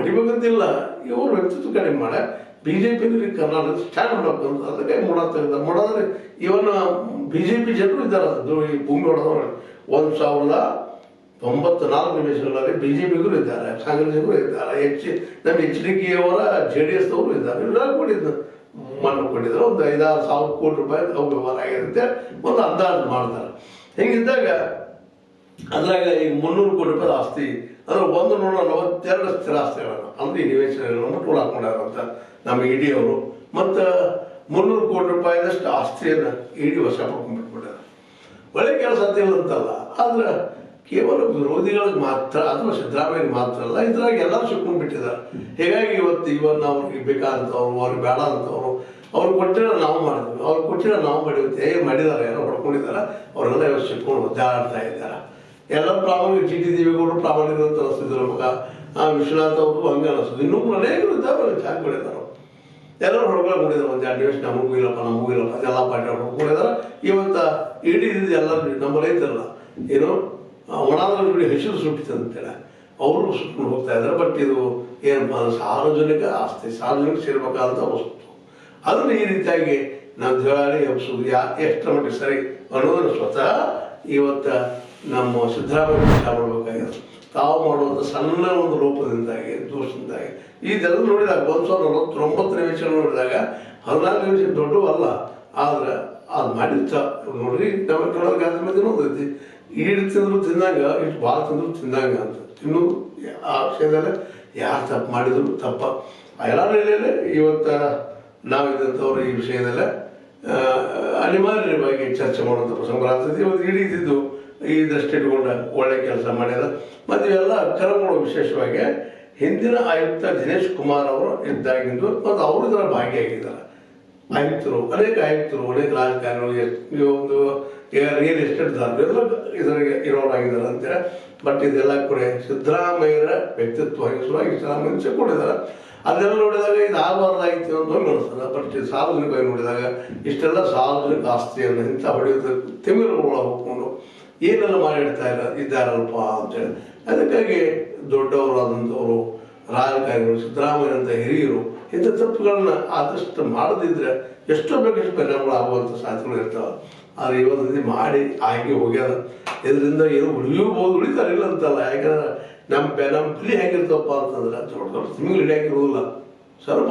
ಹೊಡಿಬೇಕಂತಿಲ್ಲ, ಇವರು ವ್ಯಕ್ತಿತ್ವ ಕಡಿಮೆ ಮಾಡ BJP ಕರ್ನಾಟಕ ಸ್ಟ್ಯಾಂಡ್ ಮಾಡಬೇಕು ಅಂತ ಅದಕ್ಕೆ ಮೂಡ ತೆಗೆದ ಮಾಡೋದ್ರೆ ಇವನ್ನ BJP ಜನರು ಇದ್ದಾರೆ. ಅದು ಈ ಭೂಮಿ ಹೊಡೆದವರು 1994 ನಿಮಿಷಗಳಲ್ಲಿ BJPಗೂ ಇದ್ದಾರೆ, ಕಾಂಗ್ರೆಸ್ಗೂ ಇದ್ದಾರೆ, ನಮ್ಮ HDK ಅವರ JDS ದವರು ಇದ್ದಾರೆ. ಇವರೆಲ್ಲ ಕೊಟ್ಟಿದ್ದು ಮಣ್ಣು ಕೊಟ್ಟಿದ್ರು. ಒಂದು 5-6 ಸಾವಿರ ಕೋಟಿ ರೂಪಾಯಿ ವ್ಯವಹಾರ ಆಗಿದೆ ಒಂದು ಅಂದಾಜು ಮಾಡ್ತಾರೆ. ಹಿಂಗಿದ್ದಾಗ ಅದ್ರಾಗ ಈಗ 300 ಕೋಟಿ ರೂಪಾಯಿ ಆಸ್ತಿ ಅಂದ್ರೆ 142 ಸ್ಥಿರ ಆಸ್ತಿಗಳನ್ನು ಅಂದ್ರೆ ಈ ನಿವೇಶನಗಳನ್ನು ಟೂಲ್ ಹಾಕೊಂಡಾರಂತ ನಮ್ಮ ED ಅವರು. ಮತ್ತು 300 ಕೋಟಿ ರೂಪಾಯಿದಷ್ಟು ಆಸ್ತಿಯನ್ನು ED ವಶ ಪಡ್ಕೊಂಡ್ಬಿಟ್ಬಿಟ್ಟಾರೆ. ಒಳ್ಳೆ ಕೆಲಸ ಅಂತಿಲ್ಲ ಅಂತಲ್ಲ, ಆದ್ರೆ ಕೇವಲ ವಿರೋಧಿಗಳಿಗೆ ಮಾತ್ರ ಅಥವಾ ಸಿದ್ದರಾಮಯ್ಯ ಮಾತ್ರ ಅಲ್ಲ, ಇದ್ರಾಗ ಎಲ್ಲರೂ ಸಿಕ್ಕೊಂಡ್ಬಿಟ್ಟಿದ್ದಾರೆ. ಹೀಗಾಗಿ ಇವನ್ನ ಅವ್ರಿಗೆ ಬೇಕಾದಂಥವ್ರು, ಅವ್ರಿಗೆ ಬೇಡ ಅಂತವ್ರು, ಅವ್ರು ಕೊಟ್ಟಿರೋ ನಾವು ಮಾಡಿದ್ವಿ, ಅವ್ರು ಕೊಟ್ಟಿರೋ ನಾವು ಮಾಡಿದ್ವಿ, ಮಾಡಿದ್ದಾರೆ, ಯಾರೋ ಹೊಡ್ಕೊಂಡಿದ್ದಾರೆ, ಅವ್ರೆಲ್ಲ ಇವತ್ತು ಸಿಕ್ಕೊಂಡು ಒದ್ದಾಡ್ತಾ ಇದ್ದಾರೆ. ಎಲ್ಲ ಪ್ರಾಮಾಣಿಕ GT ದೇವೇಗೌಡರು ಪ್ರಾಮಾಣಿಕ ಅಂತ ಅನಿಸ್ತಿದ್ರು, ಮಗ ವಿಶ್ವನಾಥ್ ಅವರು ಹಂಗೆ ಅನಿಸ್ತದೆ. ಇನ್ನೊಬ್ರು ಅನೇಕರು ಇದ್ದಾರೆ, ಚಾಕ್ ಮಾಡಿದ್ದಾರೆ. ಎಲ್ಲರೂ ಹೊಡ್ಕೊಂಡಿದ್ದಾರೆ, ಒಂದು 2 ನಿಮಿಷ ನಮಗೂ ಇಲ್ಲಪ್ಪ ಅದೆಲ್ಲ ಪಾರ್ಟಿ ಹೊಡ್ಕೊಂಡಿದ್ದಾರೆ. ಇವತ್ತು ED ಎಲ್ಲರೂ ನಮ್ಮಲ್ಲಿ ಐತಲ್ಲ ಏನು ಒಣಾದಲ್ಲಿ ಹೆಸರು ಸುಟ್ಟಿತಂತೇಳಿ ಅವರು ಸುಟ್ಕೊಂಡು ಹೋಗ್ತಾ ಇದ್ದಾರೆ. ಬಟ್ ಇದು ಏನಪ್ಪ ಸಾರ್ವಜನಿಕ ಆಸ್ತಿ, ಸಾರ್ವಜನಿಕ ಸೇರ್ಬೇಕಾದಂಥ ವಸ್ತು, ಅದನ್ನು ಈ ರೀತಿಯಾಗಿ ನಾವು ದಿವಾಳಿ ಎಬ್ಸೋದು ಎಷ್ಟರ ಮಟ್ಟಿಗೆ ಸರಿ ಅನ್ನೋದನ್ನು ಸ್ವತಃ ಇವತ್ತು ನಮ್ಮ ಸಿದ್ದರಾಮಯ್ಯ ಮಾಡಬೇಕಾಗಿದೆ. ತಾವು ಮಾಡುವಂಥ ಸಣ್ಣ ಒಂದು ಲೋಪದಿಂದಾಗಿ, ದೋಷದಿಂದಾಗಿ ಇದೆಲ್ಲ ನೋಡಿದಾಗ 1949 ನಿಮಿಷಗಳು ನೋಡಿದಾಗ 14 ನಿಮಿಷ ದೊಡ್ಡವಲ್ಲ, ಆದ್ರೆ ಅದು ಮಾಡಿದ್ದ ನೋಡ್ರಿ. ನಮ್ಮ ಕನ್ನಡ ಗಾತ್ರ ಮಧ್ಯೆ ಐತಿ, ಈಡು ತಿಂದ್ರು ತಿಂದಂಗ, ಇಷ್ಟು ಭಾಳ ತಿಂದ್ರು ತಿಂದಂಗ ಅಂತ. ಇನ್ನು ಆ ವಿಷಯದಲ್ಲಿ ಯಾರು ತಪ್ಪು ಮಾಡಿದ್ರು ತಪ್ಪ ಎಲ್ಲ ನೆಲೆಯಲ್ಲಿ ಇವತ್ತು ನಾವಿದ್ದಂಥವ್ರು ಈ ವಿಷಯದಲ್ಲೇ ಅನಿವಾರ್ಯವಾಗಿ ಚರ್ಚೆ ಮಾಡುವಂಥ ಪ್ರಸಂಗ ಆಗ್ತದೆ. ಇವತ್ತು ಹಿಡಿದಿದ್ದು ಈ ದೃಷ್ಟಿ ಇಟ್ಕೊಂಡ ಒಳ್ಳೆ ಕೆಲಸ ಮಾಡ್ಯಾರ. ಮತ್ತು ಇವೆಲ್ಲ ಕ್ರಮಗಳು ವಿಶೇಷವಾಗಿ ಹಿಂದಿನ ಆಯುಕ್ತ ದಿನೇಶ್ ಕುಮಾರ್ ಅವರು ಇದ್ದಾಗಿಂದು ಮತ್ತು ಅವರು ಇದರ ಭಾಗಿಯಾಗಿದ್ದಾರೆ. ಆಯುಕ್ತರು, ಅನೇಕ ರಾಜಕಾರಣಿಗಳು, ಒಂದು ರಿಯಲ್ ಎಸ್ಟೇಟ್ದಾರರು ಎಲ್ಲ ಇದರಿಗೆ ಇರೋರಾಗಿದ್ದಾರೆ ಅಂತೇಳಿ. ಬಟ್ ಇದೆಲ್ಲ ಕೂಡ ಸಿದ್ದರಾಮಯ್ಯರ ವ್ಯಕ್ತಿತ್ವವಾಗಿ ಸಿದ್ದರಾಮಯ್ಯ ಸಿಕ್ಕೊಂಡಿದ್ದಾರೆ. ಅದೆಲ್ಲ ನೋಡಿದಾಗ ಇದು ಆಗಬಾರ್ದಾಗಿತ್ತು ಅಂತ ಅನಿಸ್ತದೆ. ಬಟ್ ಸಾರ್ವಜನಿಕವಾಗಿ ನೋಡಿದಾಗ ಇಷ್ಟೆಲ್ಲ ಸಾರ್ವಜನಿಕ ಆಸ್ತಿಯನ್ನು ಇಂಥ ಹೊಡೆಯೋದು ತಿಮಿರುಗಳ ಹೋಗ್ಕೊಂಡು ಏನೆಲ್ಲ ಮಾಡಿಡ್ತಾ ಇದ್ದಾರಲ್ಪ ಅಂತೇಳಿ. ಅದಕ್ಕಾಗಿ ದೊಡ್ಡವರಾದಂಥವರು, ರಾಜಕಾರಣಿಗಳು, ಸಿದ್ದರಾಮಯ್ಯ ಅಂತ ಹಿರಿಯರು ಇಂಥ ತಪ್ಪುಗಳನ್ನ ಆದಷ್ಟು ಮಾಡದಿದ್ರೆ ಎಷ್ಟೋ ಬೇಕಷ್ಟು ಪರಿಣಾಮಗಳು ಆಗುವಂಥ ಸಾಧ್ಯತೆಗಳು ಇರ್ತಾವೆ. ಆದರೆ ಇವತ್ತು ಮಾಡಿ ಆಗಿ ಹೋಗ್ಯಾರ. ಇದರಿಂದ ಏನು ಉಳಿತಾರೆ ಇಲ್ಲ ಅಂತಲ್ಲ. ಯಾಕಂದ್ರೆ ನಮ್ಮ ಬೆಲೆ ಹೇಗಿರ್ತವಪ್ಪ ಅಂತಂದ್ರೆ ದೊಡ್ಡ ದೊಡ್ಡ ತಿಂಗಳು ಹಿಡಿಯಾಕಿರೋದಿಲ್ಲ. ಸ್ವಲ್ಪ